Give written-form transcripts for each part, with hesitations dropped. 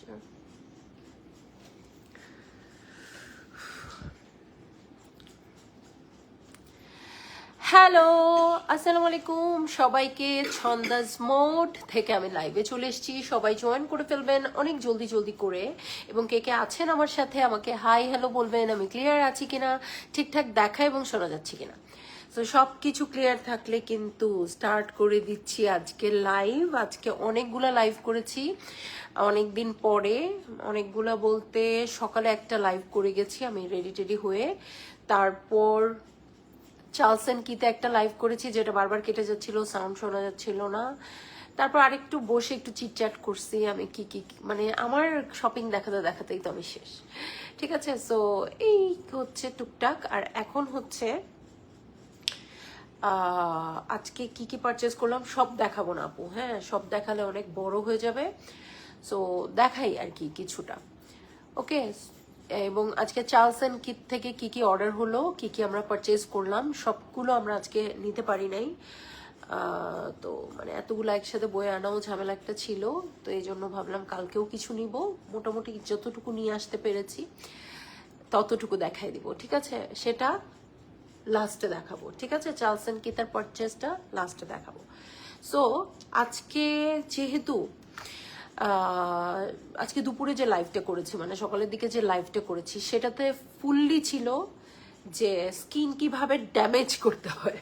Hello, আসসালামু আলাইকুম সবাইকে। ছন্দাজ মোড থেকে আমি লাইভে চলে এসেছি, সবাই জয়েন করে ফেলবেন অনেক জলদি জলদি করে। এবং কে কে আছেন আমার সাথে আমাকে হাই হ্যালো বলবেন, আমি ক্লিয়ার আছি কিনা, ঠিকঠাক দেখা এবং শোনা যাচ্ছে কিনা। তো সব কিছু ক্লিয়ার থাকলে কিন্তু স্টার্ট করে দিচ্ছি আজকের লাইভ। আজকে অনেকগুলা লাইভ করেছি অনেকদিন পরে, অনেকগুলা বলতে সকালে একটা লাইভ করে গেছি আমি রেডি টেডি হয়ে, তারপর চার্লস এন্ড কিতে একটা লাইভ করেছি যেটা বারবার কেটে যাচ্ছিল, সাউন্ড শোনা যাচ্ছিল না। তারপর আরেকটু বসে একটু চিটচ্যাট করছি আমি কি কি মানে আমার শপিং দেখাতে দেখাতেই তো আমি শেষ। ঠিক আছে, সো এই হচ্ছে টুকটাক। আর এখন হচ্ছে আজকে কি কি পারচেস করলাম সব দেখাবো না আপু, হ্যাঁ সব দেখালে অনেক বড় হয়ে যাবে, সো দেখাই আর কি কিছুটা। ওকে, এবং আজকে চার্লস এন্ড কিট থেকে কি কি অর্ডার হলো, কি কি আমরা পারচেজ করলাম সবগুলো আমরা আজকে নিতে পারি নাই। তো মানে এতগুলো একসাথে বয়ে আনাও ঝামেলা একটা ছিল, তো এই জন্য ভাবলাম কালকেও কিছু নিব, মোটামুটি যতটুকু নিয়ে আসতে পেরেছি ততটুকু দেখাই দিব। ঠিক আছে, সেটা লাস্টে দেখাবো। ঠিক আছে, চার্লস এন্ড কিতার পারচেজটা লাস্টে দেখাবো। সো আজকে যেহেতু আজকে দুপুরে যে লাইভটা করেছি, মানে সকালের দিকে যে লাইভটা করেছি, সেটাতে ফুললি ছিল যে স্কিন কিভাবে ড্যামেজ করতে হয়।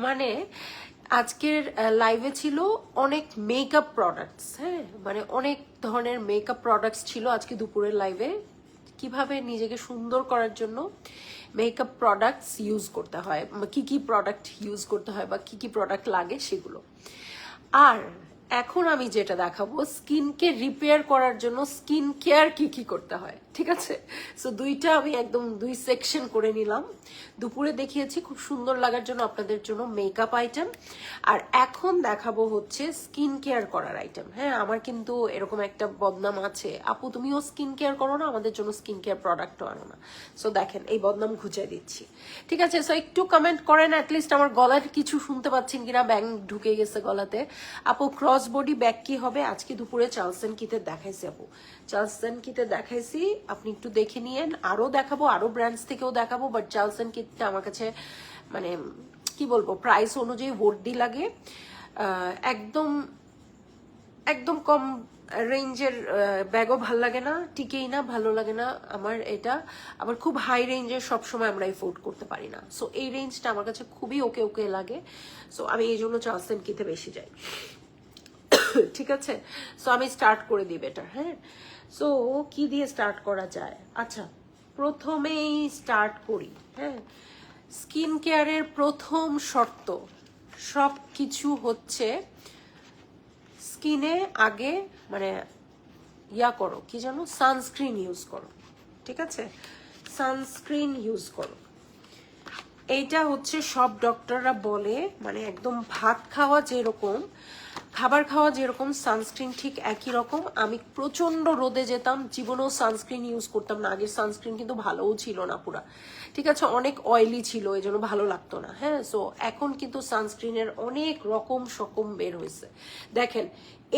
মানে আজকের লাইভে ছিল অনেক মেকআপ প্রোডাক্টস, হ্যাঁ মানে অনেক ধরনের মেকআপ প্রোডাক্টস ছিল আজকে দুপুরের লাইভে, কিভাবে নিজেকে সুন্দর করার জন্য মেকআপ প্রোডাক্টস ইউজ করতে হয়, কি কি প্রোডাক্ট ইউজ করতে হয় বা কি কি প্রোডাক্ট লাগে সেগুলো। আর এখন আমি যেটা দেখাবো স্কিনকে রিপেয়ার করার জন্য স্কিন কেয়ার কি কি করতে হয়। ঠিক আছে, সো দুইটা আমি একদম দুই সেকশন করে নিলাম। দুপুরে দেখিয়েছি খুব সুন্দর লাগার জন্য আপনাদের জন্য মেকআপ আইটেম, আর এখন দেখাবো হচ্ছে স্কিন কেয়ার করার আইটেম। হ্যাঁ, আমার কিন্তু এরকম একটা বদনাম আছে, আপু তুমিও স্কিন কেয়ার করো না, আমাদের জন্য স্কিন কেয়ার প্রোডাক্টও আনো না। সো দেখেন এই বদনাম ঘুচাই দিচ্ছি। ঠিক আছে, সো একটু কমেন্ট করেন অ্যাটলিস্ট আমার গলার কিছু শুনতে পাচ্ছেন কিনা, ব্যাং ঢুকে গেছে গলাতে। আপু ক্রস বডি ব্যাগ কি হবে? আজকে দুপুরে চার্লস এন্ড কিতে দেখাইছি আপু, চার্লস এন্ড কিতে দেখাইছি, আপনি একটু দেখে নিয়েন। আরো দেখাবো, আরো ব্র্যান্ডস থেকেও দেখাবো, বাট চার্লস এন্ড কিটটা আমার কাছে মানে কি বলবো প্রাইস অনুযায়ী ভর্তি লাগে। একদম একদম কম রেঞ্জের ব্যাগও ভাল লাগে না, টিকেই না, ভালো লাগে না আমার এটা। আবার খুব হাই রেঞ্জের সবসময় আমরা এফোর্ড করতে পারি না, সো এই রেঞ্জটা আমার কাছে খুবই ওকে ওকে লাগে। সো আমি এই জন্য চার্লস এন্ড কিতে বেশি যাই। ঠিক আছে, সো আমি স্টার্ট করে দিই বেটার। হ্যাঁ, সো কি দিয়ে স্টার্ট করা যায়? আচ্ছা, প্রথমেই স্টার্ট করি। হ্যাঁ, স্কিন কেয়ারের প্রথম শর্ত সব কিছু হচ্ছে স্কিনে আগে মানে ইয়া করো, কি জানো, সানস্ক্রিন ইউজ করো। ঠিক আছে, সানস্ক্রিন ইউজ করো। এইটা হচ্ছে সব ডক্টররা বলে, মানে একদম ভাত খাওয়া যেরকম, খাবার খাওয়া যেরকম, সানস্ক্রিন ঠিক একই রকম। আমি প্রচন্ড রোদে যেতাম, জীবনেও সানস্ক্রিন ইউজ করতাম না। আগের সানস্ক্রিন কিন্তু ভালোও ছিল না পুরা, ঠিক আছে, অনেক অয়েলি ছিল, এই জন্য ভালো লাগতো না। হ্যাঁ, সো এখন কিন্তু সানস্ক্রিনের অনেক রকম সকম বের হয়েছে। দেখেন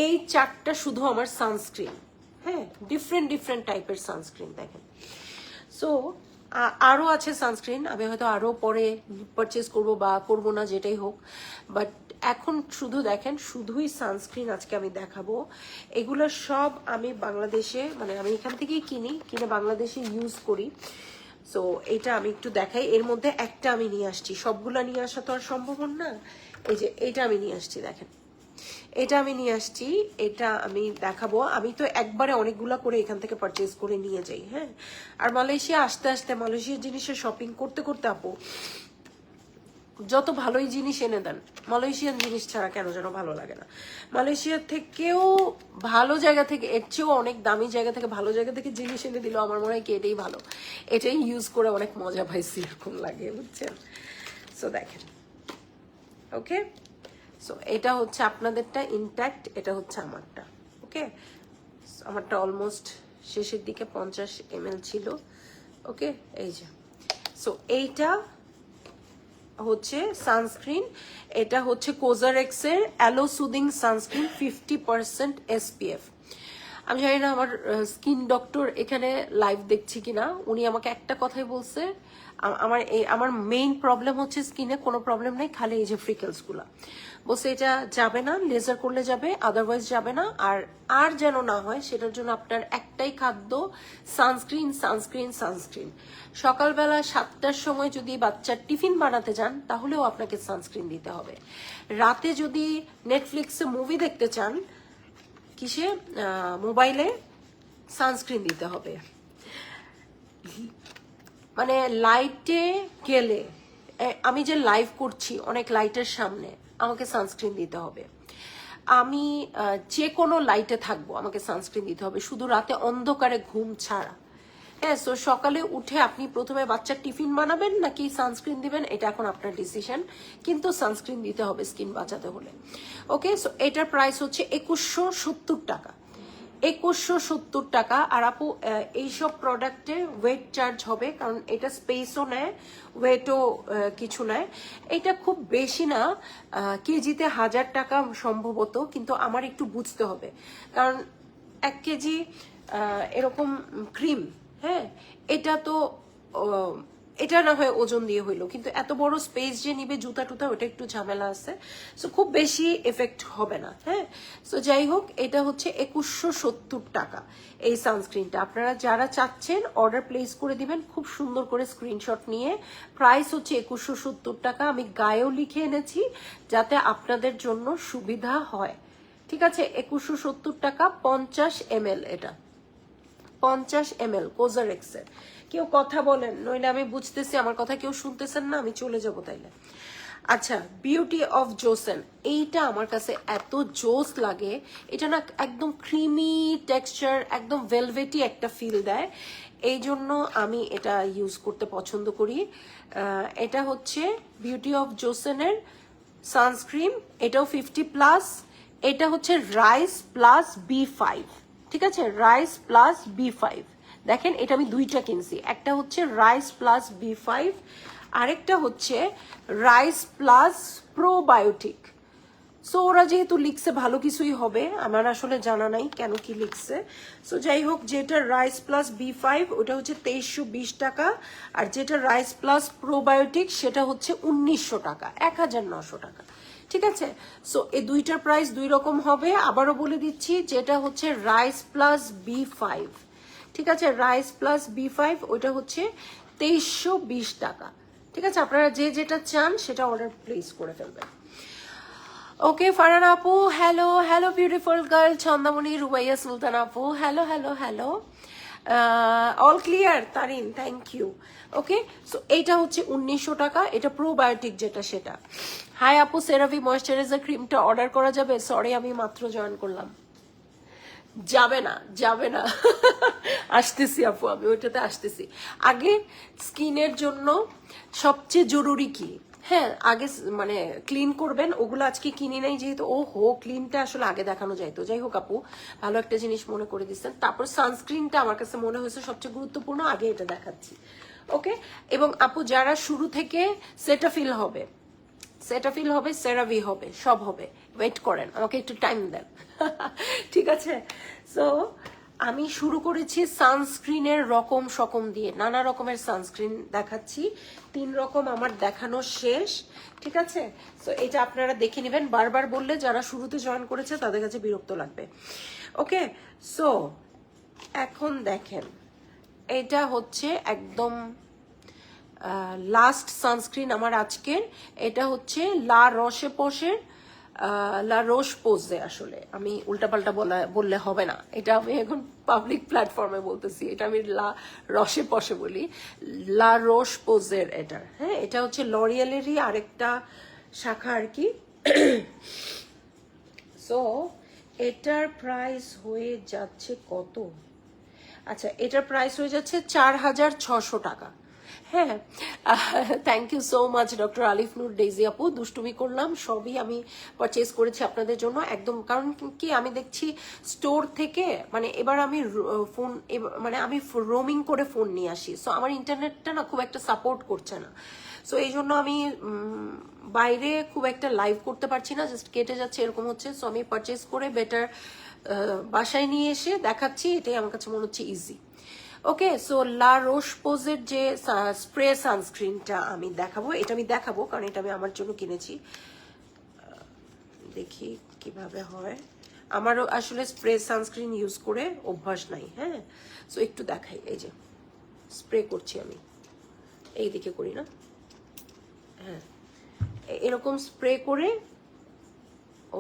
এই চারটা শুধু আমার সানস্ক্রিন, হ্যাঁ ডিফারেন্ট ডিফারেন্ট টাইপের সানস্ক্রিন দেখেন। সো আরও আছে সানস্ক্রিন, আমি হয়তো আরও পরে পারচেস করবো বা করবো না, যেটাই হোক, বাট এখন শুধু দেখেন শুধুই সানস্ক্রিন আজকে আমি দেখাবো। এগুলো সব আমি বাংলাদেশে, মানে আমি এখান থেকেই কিনে বাংলাদেশে ইউজ করি। সো এটা আমি একটু দেখাই, এর মধ্যে একটা আমি নিয়ে আসছি, সবগুলা নিয়ে আসা তো আর সম্ভব না। এই যে এটা আমি নিয়ে আসছি, দেখেন এটা আমি নিয়ে আসছি, এটা আমি দেখাবো। আমি তো একবারে অনেকগুলা করে এখান থেকে পারচেজ করে নিয়ে যাই। হ্যাঁ, আর মালয়েশিয়া আসতে আসতে মালয়েশিয়ার জিনিসের শপিং করতে করতে আপু যত ভালোই জিনিস এনে দেন, মালয়েশিয়ান জিনিস ছাড়া কেন যেন ভালো লাগে না। মালয়েশিয়ার থেকেও ভালো জায়গা থেকে, এর চেয়েও অনেক দামি জায়গা থেকে, ভালো জায়গা থেকে জিনিস এনে দিল আমার মনে হয় কি এটাই ভালো, এটাই ইউজ করে অনেক মজা পাইছি এরকম লাগে, বুঝছেন। সো দেখেন, ওকে, সো এটা হচ্ছে আপনাদেরটা ইনট্যাক্ট, এটা হচ্ছে আমারটা। ওকে, আমারটা অলমোস্ট শেষের দিকে 50 ml ছিল। ওকে, এই যে, সো এইটা হচ্ছে সানস্ক্রিন, এটা হচ্ছে কোজারেক্সের অ্যালো সুদিং সানস্ক্রিন 50% SPF। আমি জানি না আমার স্কিন ডক্টর এখানে লাইভ দেখছি কিনা, উনি আমাকে একটা কথাই বলছে, আমার মেইন প্রবলেম হচ্ছে স্কিনে কোনো প্রবলেম নেই, খালি এই যে ফ্রিকেলস গুলা, বলছে এটা যাবে না, লেজার করলে যাবে, আদারওয়াইজ যাবে না। আর যেন না হয় সেটার জন্য আপনার একটাই খাদ্য, সানস্ক্রিন সানস্ক্রিন সানস্ক্রিন। সকালবেলা 7টার সময় যদি বাচ্চার টিফিন বানাতে যান তাহলেও আপনাকে সানস্ক্রিন দিতে হবে। রাতে যদি নেটফ্লিক্সে মুভি দেখতে চান, কিসে, মোবাইলে, সানস্ক্রিন দিতে হবে। মানে লাইটে গেলে, আমি যে লাইভ করছি অনেক লাইটের সামনে, আমাকে সানস্ক্রিন দিতে হবে। আমি যে কোনো লাইটে থাকবো, আমাকে সানস্ক্রিন দিতে হবে, শুধু রাতে অন্ধকারে ঘুম ছাড়া। হ্যাঁ, সো সকালে উঠে আপনি প্রথমে বাচ্চার টিফিন বানাবেন নাকি সানস্ক্রিন দিবেন, এটা এখন আপনার ডিসিশন, কিন্তু সানস্ক্রিন দিতে হবে স্কিন বাঁচাতে হলে। ওকে, সো এটার প্রাইস হচ্ছে 2170 টাকা। 2170 টাকা। আর আপু এইসব প্রোডাক্টে ওয়েট চার্জ হবে, কারণ এটা স্পেসও নেয়, ওয়েটও কিছু নেয়। এটা খুব বেশি না, কেজিতে 1000 টাকা সম্ভবত, কিন্তু আমার একটু বুঝতে হবে, কারণ 1 কেজি এরকম ক্রিম, হ্যাঁ, এটা তো এটা না হয় ওজন দিয়ে হইলো, কিন্তু এত বড় স্পেস যে নিবে জুতা টুতা, ওটা একটু ঝামেলা আছে, সো খুব বেশি এফেক্ট হবে না। হ্যাঁ, সো যাই হোক, এটা হচ্ছে 2170 টাকা এই সানস্ক্রিনটা। আপনারা যারা চাচ্ছেন অর্ডার প্লেস করে দিবেন, খুব সুন্দর করে স্ক্রিনশট নিয়ে। প্রাইস হচ্ছে 2170 টাকা। আমি গায়েও লিখে এনেছি যাতে আপনাদের জন্য সুবিধা হয়। ঠিক আছে, 2170 টাকা, 50 ml, এটা 50 ml কোজারেক্সের। কেউ কথা বলেন, নইলে আমি বুঝতেছি আমার কথা কেউ শুনতেছেন না, আমি চলে যাব তাইলে। আচ্ছা, বিউটি অফ জোসেন, এইটা আমার কাছে এত জোস লাগে। এটা না একদম ক্রিমি টেক্সচার, একদম ভেলভেটি একটা ফিল দেয়, এই জন্য আমি এটা ইউজ করতে পছন্দ করি। এটা হচ্ছে বিউটি অফ জোসেনের সানস্ক্রিন, এটাও 50+। এটা হচ্ছে রাইস প্লাস B5, ঠিক আছে, রাইস প্লাস B5। দেখেন, এটা আমি দুইটা কিনছি, একটা হচ্ছে রাইস প্লাস B5, আরেকটা হচ্ছে রাইস প্লাস প্রোবায়োটিক। সো ওরা যেহেতু লিখছে ভালো কিছুই হবে, আমার আসলে জানা নাই কেন কি লিখছে। সো যাই হোক, যেটা রাইস প্লাস B5 ওটা হচ্ছে 2320 টাকা, আর যেটা রাইস প্লাস প্রোবায়োটিক সেটা হচ্ছে 1900 টাকা, 1900 টাকা। ঠিক আছে, সো এই দুইটার প্রাইস দুই রকম হবে। আবারও বলে দিচ্ছি, যেটা হচ্ছে রাইস প্লাস B5, ঠিক আছে, রাইস প্লাস B5 ওইটা হচ্ছে 2320 টাকা। ঠিক আছে, আপনারা যে যেটা চান সেটা অর্ডার প্লেস করে ফেলবেন। ওকে, ফারহান আপু hello, hello beautiful girl, Chhandamoni, Rubaiya Sultan আপু hello hello hello, all clear, Tarin thank you. Okay, so এইটা হচ্ছে 1900 টাকা, এটা প্রোবায়োটিক যেটা সেটা। হাই আপু, সেরাভি ময়েশ্চারাইজার ক্রিমটা অর্ডার করা যাবে? সরি, আমি মাত্র জয়েন করলাম। যাবে না, যাবে না, আসতেছি আপু, আমি ওইটাতে আসতেছি। আগে স্কিনের জন্য সবচেয়ে জরুরি কি, হ্যাঁ, আগে মানে ক্লিন করবেন, ওগুলো আজকে কিনি নাই যেহেতু, ও হো, ক্লিনটা আসলে আগে দেখানো যাইতো। যাই হোক আপু, ভালো একটা জিনিস মনে করে দিচ্ছেন। তারপর সানস্ক্রিনটা আমার কাছে মনে হয়েছে সবচেয়ে গুরুত্বপূর্ণ, আগে এটা দেখাচ্ছি। ওকে, এবং আপু যারা শুরু থেকে সেটাফিল হবে, সেটাফিল হবে, সেরাভি হবে, সব হবে, ওয়েট করেন, আমাকে একটু টাইম দেন। ঠিক আছে, সো আমি শুরু করেছি সানস্ক্রিনের রকম সকম দিয়ে, নানা রকমের সানস্ক্রিন দেখাচ্ছি, 3 রকম আমার দেখানো শেষ। ঠিক আছে, সো এটা আপনারা দেখে নেবেন, বারবার বললে যারা শুরুতে জয়েন করেছে তাদের কাছে বিরক্ত লাগবে। ওকে, সো এখন দেখেন, এটা হচ্ছে একদম লাস্ট সানস্ক্রিন আমার আজকের। এটা হচ্ছে লা রোশে পোশের, লা রোশ পোজে, আসলে আমি উল্টাপাল্টা বললে হবে না, এটা আমি এখন পাবলিক প্ল্যাটফর্মে বলতেছি, এটা আমি লা রসে পশে বলি, লা রোশ পোজের এটার। হ্যাঁ, এটা হচ্ছে লরিয়ালেরই আরেকটা শাখা আর কি। সো এটার প্রাইস হয়ে যাচ্ছে কত? আচ্ছা, এটার প্রাইস হয়ে যাচ্ছে 4600 টাকা। হ্যাঁ, thank you so much doctor Alif Noor daisy আপু, দুষ্টুমি করলাম, সবই আমি পারচেজ করেছি আপনাদের জন্য একদম। কারণ কি, আমি দেখছি স্টোর থেকে, মানে এবার আমি ফোন, মানে আমি রোমিং করে ফোন নিয়ে আসি, সো আমার ইন্টারনেটটা না খুব একটা সাপোর্ট করছে না। সো এই জন্য আমি বাইরে খুব একটা লাইভ করতে পারছি না, জাস্ট কেটে যাচ্ছে এরকম হচ্ছে। সো আমি পারচেস করে বেটার বাসায় নিয়ে এসে দেখাচ্ছি, এটাই আমার কাছে মনে হচ্ছে ইজি। ওকে, সো লা রোশ পোজের যে স্প্রে সানস্ক্রিনটা আমি দেখাবো, এটা আমি দেখাবো কারণ এটা আমি আমার জন্য কিনেছি। দেখি কিভাবে হয়, আমারও আসলে স্প্রে সানস্ক্রিন ইউজ করে অভ্যাস নাই। হ্যাঁ, সো একটু দেখাই, এই যে স্প্রে করছি আমি, এই দিকে করি না, হ্যাঁ এরকম স্প্রে করে।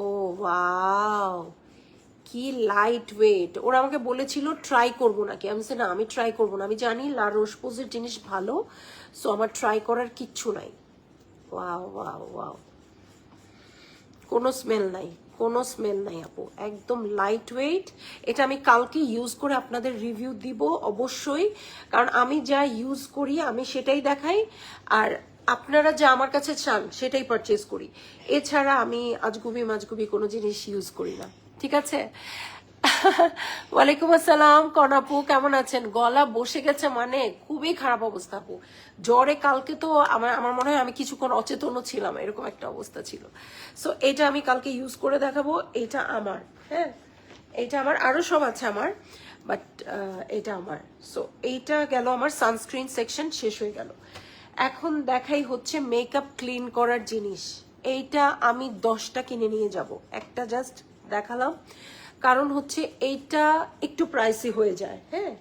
ও ওয়াও, কি লাইট ওয়েট। ওরা আমাকে বলেছিল ট্রাই করবো নাকি, আমি না আমি ট্রাই করবো না, আমি জানি লা রোশ পোজের জিনিস ভালো, সো আমার ট্রাই করার কিচ্ছু নাই। ওয়াও ওয়াও ওয়াও, কোনো স্মেল নাই, কোনো স্মেল নাই আপু, একদম লাইট ওয়েট। এটা আমি কালকে ইউজ করে আপনাদের রিভিউ দিব অবশ্যই, কারণ আমি যা ইউজ করি আমি সেটাই দেখাই, আর আপনারা যা আমার কাছে চান সেটাই পারচেজ করি। এছাড়া আমি আজগুবি মাজগুবি কোনো জিনিস ইউজ করি না, ঠিক আছে? ওয়ালাইকুম আসসালাম কনাপু, কেমন আছেন? গলা বসে গেছে মানে খুবই খারাপ অবস্থা আপু, জ্বরে কালকে তো আমার মনে হয় আমি কিছুক্ষণ অচেতনও ছিলাম, এরকম একটা অবস্থা ছিল। সো এটা আমি কালকে ইউজ করে দেখাবো, এটা আমার, হ্যাঁ এটা আমার, আরো সব আছে আমার, বাট এটা আমার। সো এইটা গেল আমার সানস্ক্রিন সেকশন, শেষ হয়ে গেল। এখন দেখাই হচ্ছে মেকআপ ক্লিন করার জিনিস। এইটা আমি 10টা কিনে নিয়ে যাব, একটা জাস্ট দেখালাম, কারণ হচ্ছে এইটা একটু প্রাইসি হয়ে যায়। হ্যাঁ,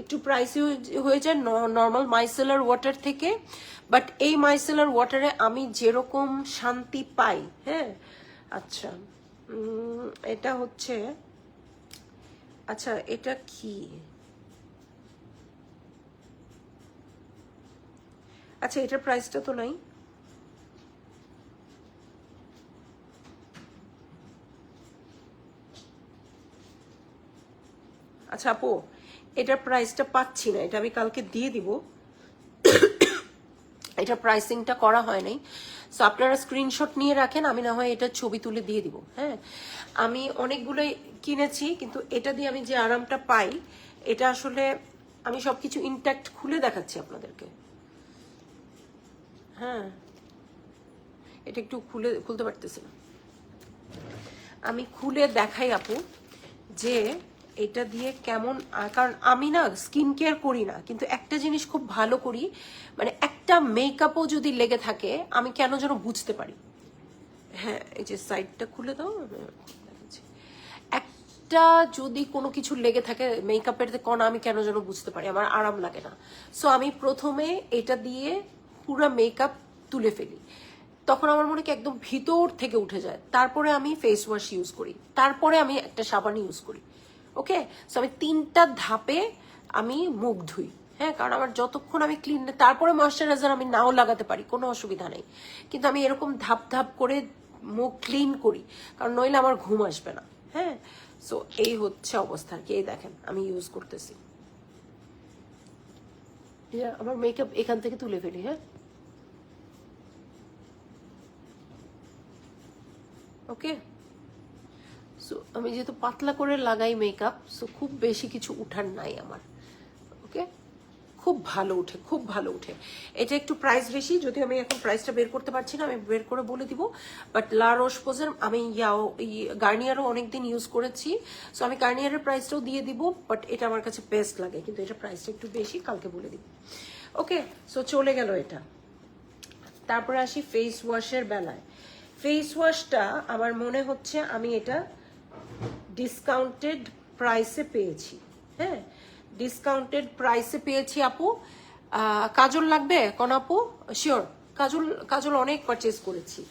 একটু প্রাইসি হয়ে যায় নর্মাল মাইসেলার ওয়াটার থেকে, বাট এই মাইসেলার ওয়াটারে আমি যেরকম শান্তি পাই। হ্যাঁ, আচ্ছা এটা হচ্ছে, আচ্ছা এটা কি, আচ্ছা এটার প্রাইসটা তো নাই। আচ্ছা আপু, এটার প্রাইসটা পাচ্ছি না, এটা আমি কালকে দিয়ে দিব, এটা প্রাইসিংটা করা হয় নাই। সো আপনারা স্ক্রিনশট নিয়ে রাখেন, আমি না হয় এটা ছবি তুলে দিয়ে দিব। হ্যাঁ, আমি অনেকগুলোই কিনেছি, কিন্তু এটা দিয়ে আমি যে আরামটা পাই, এটা আসলে আমি সবকিছু ইনট্যাক্ট খুলে দেখাচ্ছি আপনাদেরকে। হ্যাঁ, এটা একটু খুলতে পারতেছি না, আমি খুলে দেখাই আপু যে এটা দিয়ে কেমন। কারণ আমি না স্কিন কেয়ার করি না, কিন্তু একটা জিনিস খুব ভালো করি, মানে একটা মেকআপও যদি লেগে থাকে আমি কেন যেন বুঝতে পারি। হ্যাঁ, এই যে সাইডটা খুলে দাও, একটা যদি কোনো কিছু লেগে থাকে মেকআপের কণা, আমি কেন যেন বুঝতে পারি, আমার আরাম লাগে না। সো আমি প্রথমে এটা দিয়ে পুরো মেকআপ তুলে ফেলি, তখন আমার মনে কি একদম ভিতর থেকে উঠে যায়। তারপরে আমি ফেস ওয়াশ ইউজ করি, তারপরে আমি একটা সাবান ইউজ করি। ওকে, সো আমি 3টা ধাপে আমি মুখ ধুই। হ্যাঁ, কারণ আমার যতক্ষণ আমি ক্লিন, তারপরে ময়শ্চারাইজার আমি নাও লাগাতে পারি, কোনো অসুবিধা নেই, কিন্তু আমি এরকম ধাপ ধাপ করে মুখ ক্লিন করি, কারণ নইলে আমার ঘুম আসবে না। হ্যাঁ, সো এই হচ্ছে অবস্থা আর কি। এই দেখেন আমি ইউজ করতেছি, আমার মেকআপ এখান থেকে তুলে ফেলি। হ্যাঁ, ওকে, সো আমি যেহেতু পাতলা করে লাগাই মেকআপ, সো খুব বেশি কিছু উঠার নাই আমার। ওকে, খুব ভালো উঠে, খুব ভালো উঠে। এটা একটু প্রাইস বেশি, যদি আমি এখন প্রাইসটা বের করতে পারছি না, আমি বের করে বলে দিব। বাট লা রোশ পোজের আমি গার্নিয়ারও অনেকদিন ইউজ করেছি, সো আমি গার্নিয়ারের প্রাইসটাও দিয়ে দিব, বাট এটা আমার কাছে বেস্ট লাগে, কিন্তু এটা প্রাইসটা একটু বেশি, কালকে বলে দিব। ওকে, সো চলে গেল এটা। তারপরে আসি ফেস ওয়াশের বেলায়। ফেস ওয়াশটা আমার মনে হচ্ছে আমি এটা ডিসকাউন্টেড প্রাইসে পেয়েছি। হ্যাঁ, ডিসকাউন্টেড প্রাইসে পেয়েছি আপু। কাজল লাগবে কোন আপু? শিওর, কাজল, কাজল অনেক পারচেজ করেছি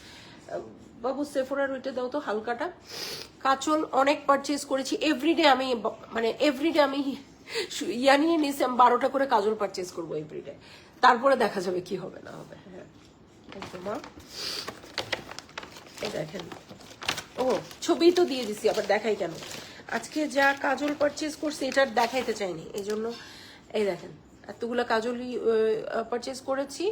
বাবু। সেফোরার ওইটা দাও তো হালকাটা। কাজল অনেক পারচেজ করেছি, এভরিডে আমি, মানে এভরিডে আমি ইয়া নিয়ে নিয়েছি, আমি 12টা করে কাজল পারচেজ করবো এভরিডে, তারপরে দেখা যাবে কি হবে না হবে। হ্যাঁ একদম। এই দেখেন, ও ছবি তো দিয়ে দিছি, আবার দেখাই কেন? আজকে যা কাজল পারচেজ করছি এটা দেখাইতে চাইনি, এই জন্য। এই দেখেন এতগুলো কাজলই পারচেজ করেছি,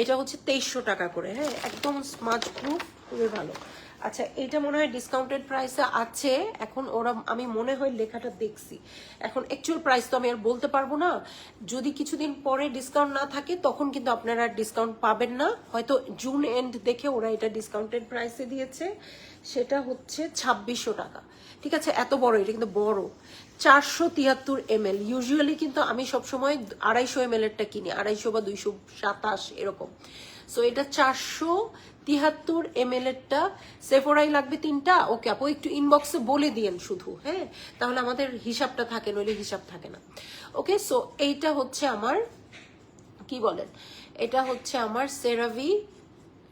এটা হচ্ছে 2300 টাকা করে। হ্যাঁ, একদম স্মার্ট প্রুফ, খুবই ভালো। আচ্ছা এটা মনে হয় ডিসকাউন্টেড প্রাইসে আছে এখন, ওরা আমি মনে হয় লেখাটা দেখছি, এখন অ্যাকচুয়াল প্রাইস তো আমি আর বলতে পারবো না। যদি কিছুদিন পরে ডিসকাউন্ট না থাকে তখন কিন্তু আপনারা ডিসকাউন্ট পাবেন না, হয়তো জুন এন্ড দেখে ওরা এটা ডিসকাউন্টেড প্রাইসে দিয়েছে। সেটা হচ্ছে 2600 টাকা। ঠিক আছে, এত বড়, এটা কিন্তু বড়, 473 ml। ইউজুয়ালি কিন্তু আমি সবসময় 250 ml এরটা কিনি, 250 বা 227 এরকম। সো এটা 473 ml এরটা। সেফোরাই লাগবে 3টা। ওকে আপু একটু ইনবক্সে বলে দিয়েন শুধু, হ্যাঁ, তাহলে আমাদের হিসাবটা থাকে, নইলে হিসাব থাকে না। ওকে, সো এইটা হচ্ছে আমার কি বলেন, এটা হচ্ছে আমার সেরাভি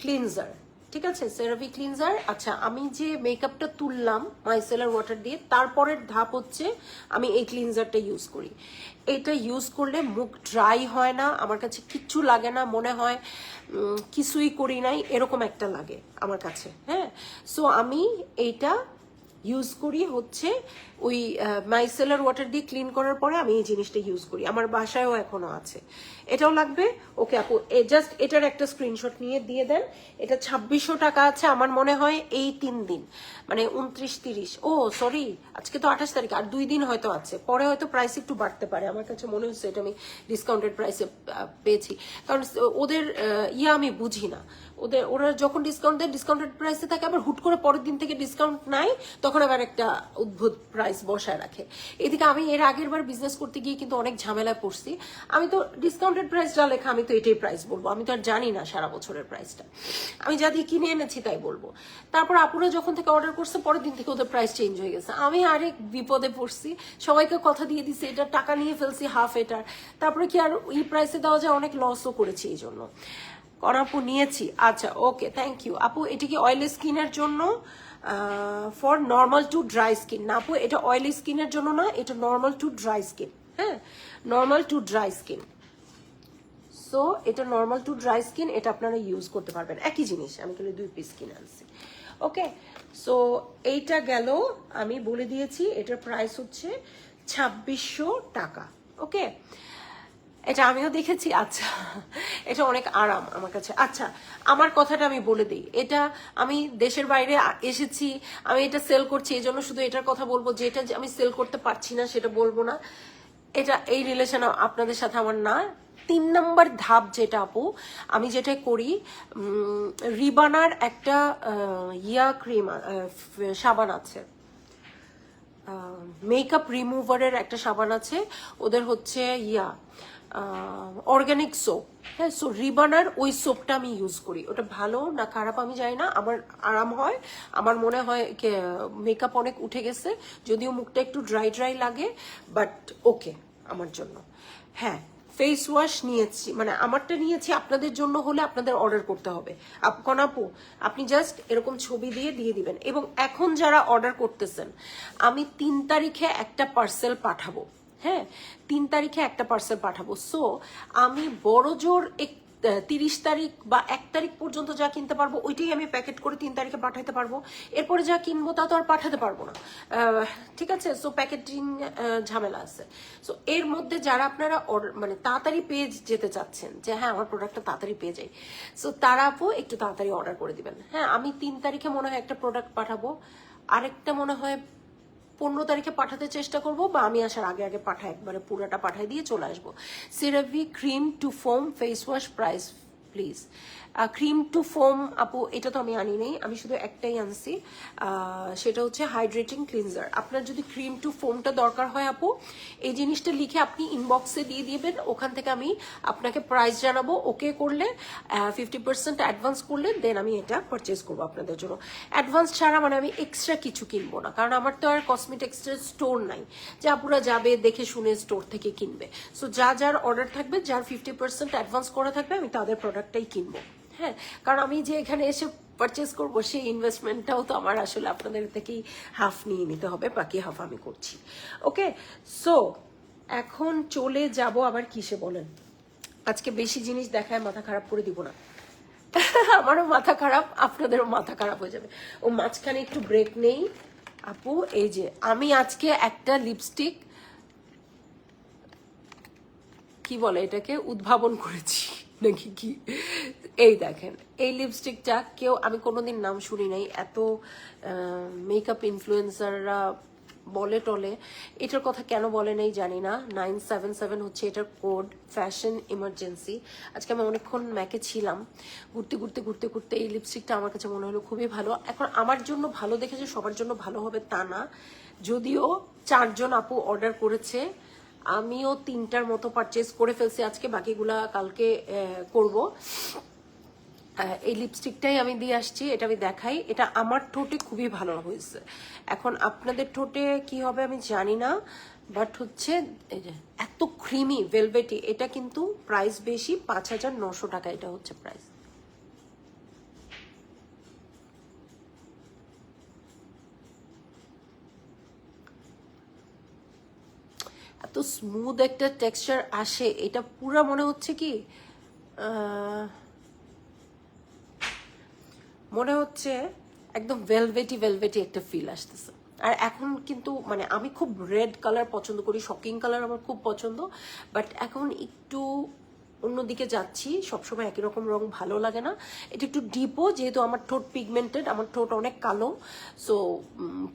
ক্লিনজার। ঠিক আছে, সেরাভি ক্লিনজার। আচ্ছা আমি যে মেকআপটা তুললাম মাইসেলার ওয়াটার দিয়ে, তারপরের ধাপ হচ্ছে আমি এই ক্লিনজারটা ইউজ করি। এটা ইউজ করলে মুখ ড্রাই হয় না, আমার কাছে কিচ্ছু লাগে না, মনে হয় কিছুই করি নাই এরকম একটা লাগে আমার কাছে। হ্যাঁ, সো আমি এইটা ইউজ করি হচ্ছে ওই মাইসেলার ওয়াটার দিয়ে ক্লিন করার পরে আমি এই জিনিসটা ইউজ করি, আমার বাসায়ও এখনো আছে। এটাও লাগবে। ওকে আপু জাস্ট এটার একটা স্ক্রিনশট নিয়ে দিয়ে দেন। এটা 2600 টাকা আছে আমার মনে হয় এই 3 দিন, মানে 29, 30, ও সরি আজকে তো 28 তারিখ, আর 2 দিন হয়তো আছে, পরে হয়তো প্রাইস একটু বাড়তে পারে। আমার কাছে মনে হচ্ছে এটা আমি ডিসকাউন্টেড প্রাইসে পেয়েছি, কারণ ওদের আমি বুঝি না, ওরা যখন ডিসকাউন্ট দেয় ডিসকাউন্টেড প্রাইসে থাকে, আবার হুট করে পরের দিন থেকে ডিসকাউন্ট নাই, তখন আবার একটা উদ্ভুত প্রাইস বসায় রাখে। এদিকে আমি এর আগের বার বিজনেস করতে গিয়ে কিন্তু অনেক ঝামেলায় পড়ছি। আমি তো ডিসকাউন্টেড প্রাইস যা লেখা আমি তো এটাই প্রাইস বলবো, আমি তো আর জানি না সারা বছরের প্রাইসটা, আমি যা দিয়ে কিনে এনেছি তাই বলবো। তারপর আপুরা যখন থেকে অর্ডার করছে পরের দিন থেকে ওদের প্রাইস চেঞ্জ হয়ে গেছে, আমি আরেক বিপদে পড়ছি, সবাইকে কথা দিয়ে দিছি, এটা টাকা নিয়ে ফেলছি হাফ এটার, তারপরে কি আর এই প্রাইসে দেওয়া যায়, অনেক লসও করেছি এই জন্য। আপু নিয়েছি, আচ্ছা ওকে থ্যাংক ইউ আপু। এটা কি অয়েলি স্কিনের জন্য? For normal to dry skin না আপু, এটা অয়েলি স্কিনের জন্য না, এটা নর্মাল টু ড্রাই স্কিন। হ্যাঁ, normal to dry skin. So এটা নর্মাল টু ড্রাই স্কিন, এটা আপনারা ইউজ করতে পারবেন, একই জিনিস, আমি কিন্তু 2 পিস কিনে আনছি। ওকে, সো এইটা গেল, আমি বলে দিয়েছি এটার প্রাইস হচ্ছে 2600 টাকা। ওকে, এটা আমিও দেখেছি। আচ্ছা এটা অনেক আরাম আমার কাছে। আচ্ছা আমার কথাটা আমি বলে দিই, এটা আমি দেশের বাইরে এসেছি, আমি এটা সেল করছি, এই জন্য শুধু এটার কথা বলবো, যেটা আমি সেল করতে পারছি না সেটা বলবো না। এটা এই রিলেশন আপনাদের সাথে আমার না। 3 নম্বর ধাপ যেটা আপু, আমি যেটা করি, রিবানার একটা ক্রিম সাবান আছে, মেকআপ রিমুভারের একটা সাবান আছে, ওদের হচ্ছে অর্গানিক সোপ। হ্যাঁ, সো রিবানার ওই সোপটা আমি ইউজ করি, ওটা ভালো না খারাপ আমি জানি না, আমার আরাম হয়, আমার মনে হয় মেকআপ অনেক উঠে গেছে, যদিও মুখটা একটু ড্রাই ড্রাই লাগে, বাট ওকে আমার জন্য। হ্যাঁ, ফেস ওয়াশ নিয়েছি, মানে আমারটা নিয়েছি, আপনাদের জন্য হলে আপনাদের অর্ডার করতে হবে। আপু আপনি জাস্ট এরকম ছবি দিয়ে দিবেন। এবং এখন যারা অর্ডার করতেছেন, আমি 3 তারিখে একটা পার্সেল পাঠাবো। হ্যাঁ, 3 তারিখে একটা পার্সেল পাঠাবো। সো আমি বড় জোর 30 তারিখ বা 1 তারিখ পর্যন্ত যা কিনতে পারবো ওইটাই আমি প্যাকেট করে 3 তারিখে পাঠাতে পারবো। এরপরে যা কিনবো তা তো আর পাঠাতে পারবো না, ঠিক আছে। সো প্যাকেটিং ঝামেলা আছে। সো এর মধ্যে যারা আপনারা মানে তাড়াতাড়ি পেয়ে যেতে চাচ্ছেন, যে হ্যাঁ আমার প্রোডাক্টটা তাড়াতাড়ি পেয়ে যায়, সো তারা আপু একটু তাড়াতাড়ি অর্ডার করে দিবেন। হ্যাঁ, আমি 3 তারিখে মনে হয় একটা প্রোডাক্ট পাঠাবো, আরেকটা মনে হয় 15 তারিখে পাঠাতে চেষ্টা করব, বা আমি আসার আগে আগে পাঠাই, একবারে পুরোটা পাঠাই দিয়ে চলে আসবো। CeraVe cream to foam face wash price please. Cream to foam আপু এটা তো আমি আনি নেই, আমি শুধু একটাই আনছি, সেটা হচ্ছে হাইড্রেটিং ক্লিনজার। আপনার যদি ক্রিম টু ফোমটা দরকার হয় আপু, এই জিনিসটা লিখে আপনি ইনবক্সে দিয়ে দিবেন, ওখান থেকে আমি আপনাকে প্রাইস জানাবো। ওকে করলে 50% অ্যাডভান্স করলে দেন আমি এটা পারচেস করবো আপনাদের জন্য। অ্যাডভান্স ছাড়া মানে আমি এক্সট্রা কিছু কিনবো না, কারণ আমার তো আর কসমেটিক্সের স্টোর নাই যে আপুরা যাবে দেখে শুনে স্টোর থেকে কিনবে। সো যার অর্ডার থাকবে, যার 50% অ্যাডভান্স করা থাকবে, আমি তাদের প্রোডাক্টটাই কিনবো। হ্যাঁ, কারণ আমি যে এখানে এসে পারচেস করবো সেই ইনভেস্টমেন্টটাও তো আমার আসলে আপনাদের থেকেই হাফ নিয়ে নিতে হবে, বাকি হাফ আমি করছি। ওকে, সো এখন চলে যাব আবার কিসে বলেন, আজকে বেশি জিনিস দেখায় মাথা খারাপ করে দিব না। আমারও মাথা খারাপ, আপনাদেরও মাথা খারাপ হয়ে যাবে। ও মাঝখানে একটু ব্রেক নেই আপু। এই যে আমি আজকে একটা লিপস্টিক, কি বলে এটাকে, উদ্ভাবন করেছি নাকি কি, এই দেখেন, এই লিপস্টিকটা কেউ, আমি কোনোদিন নাম শুনি নাই, এত মেকআপ ইনফ্লুয়েন্সাররা বলে টলে, এটার কথা কেন বলে নাই জানি না। 977 হচ্ছে এটার কোড, ফ্যাশন ইমার্জেন্সি। আজকে আমি অনেকক্ষণ ম্যাকে ছিলাম, ঘুরতে ঘুরতে ঘুরতে ঘুরতে এই লিপস্টিকটা আমার কাছে মনে হলো খুবই ভালো। এখন আমার জন্য ভালো দেখেছে, সবার জন্য ভালো হবে তা না, যদিও 4 জন আপু অর্ডার করেছে, আমিও 3টার মতো পারচেজ করে ফেলছি আজকে, বাকিগুলা কালকে করব। এই লিপস্টিকটাই আমি দিয়ে আসছি, এটা আমি দেখাই। এটা আমার ঠোঁটে খুবই ভালো হয়েছে। এখন আপনাদের ঠোঁটে কি হবে আমি জানি না, বাট হচ্ছে এই যে এত ক্রিমি ভেলভেটি, এটা কিন্তু প্রাইস বেশি, 5,900 টাকা এটা হচ্ছে প্রাইস। এত স্মুথ একটা টেক্সচার আসে, এটা পুরা মনে হচ্ছে কি মনে হচ্ছে একদম ভেলভেটি ভেলভেটি একটা ফিল আসতেছে। আর এখন কিন্তু মানে আমি খুব রেড কালার পছন্দ করি, শকিং কালার আমার খুব পছন্দ, বাট এখন একটু অন্যদিকে যাচ্ছি, সবসময় একই রকম রং ভালো লাগে না, এটা একটু ডিপও, যেহেতু আমার ঠোঁট পিগমেন্টেড, আমার ঠোঁট অনেক কালো, সো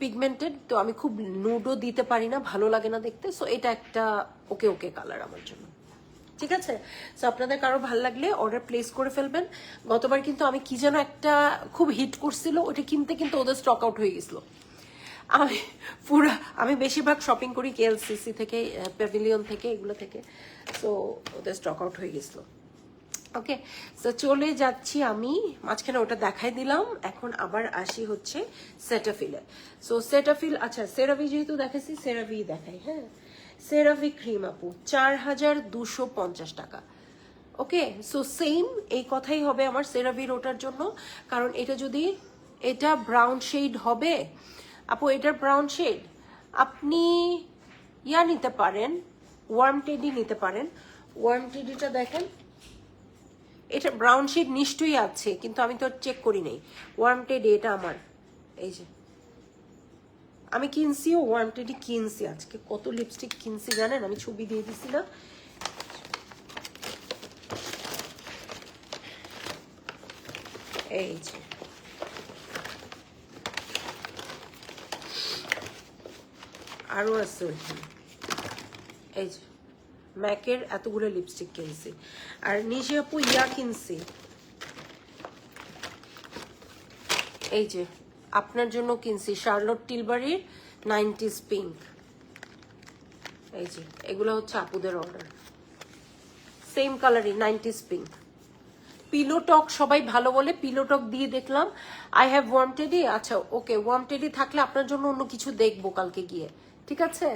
পিগমেন্টেড, তো আমি খুব নুডও দিতে পারি না, ভালো লাগে না দেখতে, সো এটা একটা ওকে ওকে কালার আমার জন্য। ঠিক আছে, সো আপনাদের কারো ভালো লাগলে অর্ডার প্লেস করে ফেলবেন। গতবার কিন্তু আমি কি যেন একটা খুব হিট করছিল, ওটা কিনতে কিন্তু ওদের স্টক আউট হয়ে গেছিল। আমি আমি বেশিরভাগ শপিং করি কেএলসিসি থেকে, প্যাভিলিয়ন থেকে, এগুলো থেকে, সো ওদের স্টক আউট হয়ে গেছিল। ওকে, সো চলে যাচ্ছি আমি, মাঝখানে ওটা দেখাই দিলাম, এখন আবার আসি হচ্ছে সেটাফিলে। সো সেটাফিল, আচ্ছা সেরাভি যেহেতু দেখাচ্ছি, সেরাভি দেখাই। হ্যাঁ, সেরাভি ক্রিম আপু 4,250 টাকা। ওকে, সো সেম এই কথাই হবে আমার সেরাভির ওটার জন্য, কারণ এটা যদি, এটা ব্রাউন শেড হবে আপু, এটার ব্রাউন শেড আপনি ইয়া নিতে পারেন, ওয়ার্ম টেডি নিতে পারেন। ওয়ার্ম টেডিটা দেখেন, এটা ব্রাউন শেড নিশ্চয়ই আছে, কিন্তু আমি তো চেক করি নাই। ওয়ার্ম টেডি এটা আমার, এই যে আমি কিনছিও, ওয়ার্ম টেডি কিনছি, আজকে কত লিপস্টিক কিনছি জানেন, আমি ছবি দিয়ে দিছি না। এই যে আরো আছে ওইখানে, এই যে ম্যাকের এতগুলো লিপস্টিক কিনছি, আর নিজে আপু ইয়া কিনছি, এই যে আপনার জন্য কিনছি শার্লট টিলবারির 90s পিঙ্ক। এই যে এগুলো হচ্ছে আপুদের অর্ডার, সেম কালারই 90s পিঙ্ক। পিলোটক সবাই ভালো বলে, পিলোটক দিয়ে দেখলাম। আই হ্যাভ ওয়ার্ম টেডি, আচ্ছা ওকে, ওয়ার্ম টেডি থাকলে আপনার জন্য অন্য কিছু দেখবো কালকে গিয়ে, ঠিক আছে,